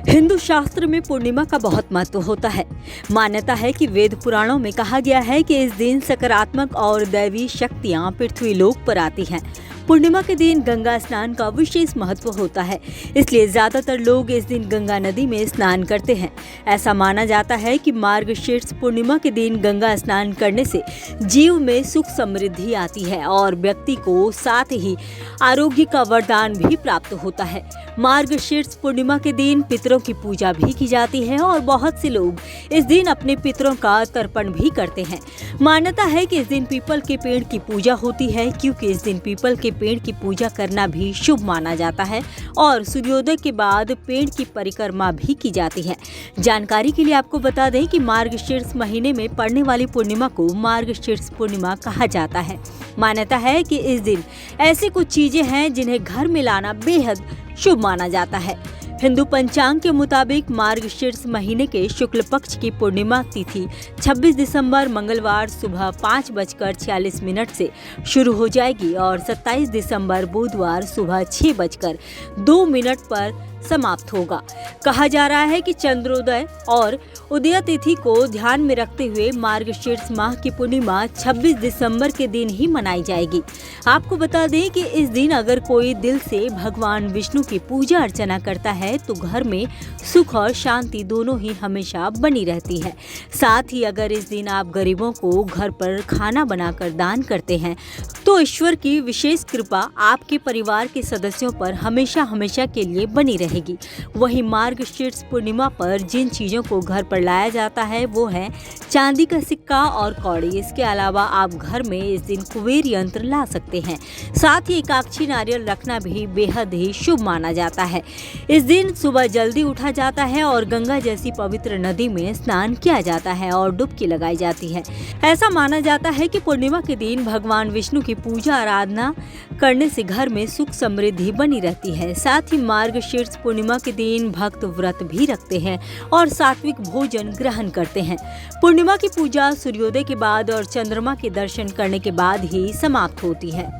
हिंदू शास्त्र में पूर्णिमा का बहुत महत्व होता है। मान्यता है कि वेद पुराणों में कहा गया है कि इस दिन सकारात्मक और दैवी शक्तियां पृथ्वी लोक पर आती हैं। पूर्णिमा के दिन गंगा स्नान का विशेष महत्व होता है, इसलिए ज्यादातर लोग इस दिन गंगा नदी में स्नान करते हैं। ऐसा माना जाता है कि मार्गशीर्ष पूर्णिमा के दिन गंगा स्नान करने से जीव में सुख समृद्धि आती है और व्यक्ति को साथ ही आरोग्य का वरदान भी प्राप्त होता है। मार्गशीर्ष पूर्णिमा के दिन पितरों की पूजा भी की जाती है और बहुत से लोग इस दिन अपने पितरों का तर्पण भी करते हैं। मान्यता है कि इस दिन पीपल के पेड़ की पूजा होती है, क्योंकि इस दिन पीपल के पेड़ की पूजा करना भी शुभ माना जाता है और सूर्योदय के बाद पेड़ की परिक्रमा भी की जाती है। जानकारी के लिए आपको बता दें कि मार्गशीर्ष महीने में पड़ने वाली पूर्णिमा को मार्गशीर्ष पूर्णिमा कहा जाता है। मान्यता है कि इस दिन ऐसी कुछ चीजें हैं जिन्हें घर में लाना बेहद शुभ माना जाता है। हिंदू पंचांग के मुताबिक मार्गशीर्ष महीने के शुक्ल पक्ष की पूर्णिमा तिथि 26 दिसंबर मंगलवार सुबह 5:46 से शुरू हो जाएगी और 27 दिसंबर बुधवार सुबह 6:02 पर समाप्त होगा। कहा जा रहा है कि चंद्रोदय और उदय तिथि को ध्यान में रखते हुए मार्गशीर्ष माह की पूर्णिमा 26 दिसंबर के दिन ही मनाई जाएगी। आपको बता दें कि इस दिन अगर कोई दिल से भगवान विष्णु की पूजा अर्चना करता है तो घर में सुख और शांति दोनों ही हमेशा बनी रहती है। साथ ही अगर इस दिन आप गरीबों को घर पर खाना बनाकर दान करते हैं तो ईश्वर की विशेष कृपा आपके परिवार के सदस्यों पर हमेशा हमेशा के लिए बनी रहेगी। वहीं मार्गशीर्ष पूर्णिमा पर जिन चीजों को घर पर लाया जाता है वो है चांदी का सिक्का और कौड़ी। इसके अलावा आप घर में इस दिन कुबेर यंत्र ला सकते हैं। साथ ही एकाक्षी नारियल रखना भी बेहद ही शुभ माना जाता है। इस दिन सुबह जल्दी उठा जाता है और गंगा जैसी पवित्र नदी में स्नान किया जाता है और डुबकी लगाई जाती है। ऐसा माना जाता है कि पूर्णिमा के दिन भगवान विष्णु की पूजा आराधना करने से घर में सुख समृद्धि बनी रहती है। साथ ही मार्गशीर्ष पूर्णिमा के दिन भक्त व्रत भी रखते हैं और सात्विक भोजन ग्रहण करते हैं। पूर्णिमा की पूजा सूर्योदय के बाद और चंद्रमा के दर्शन करने के बाद ही समाप्त होती है।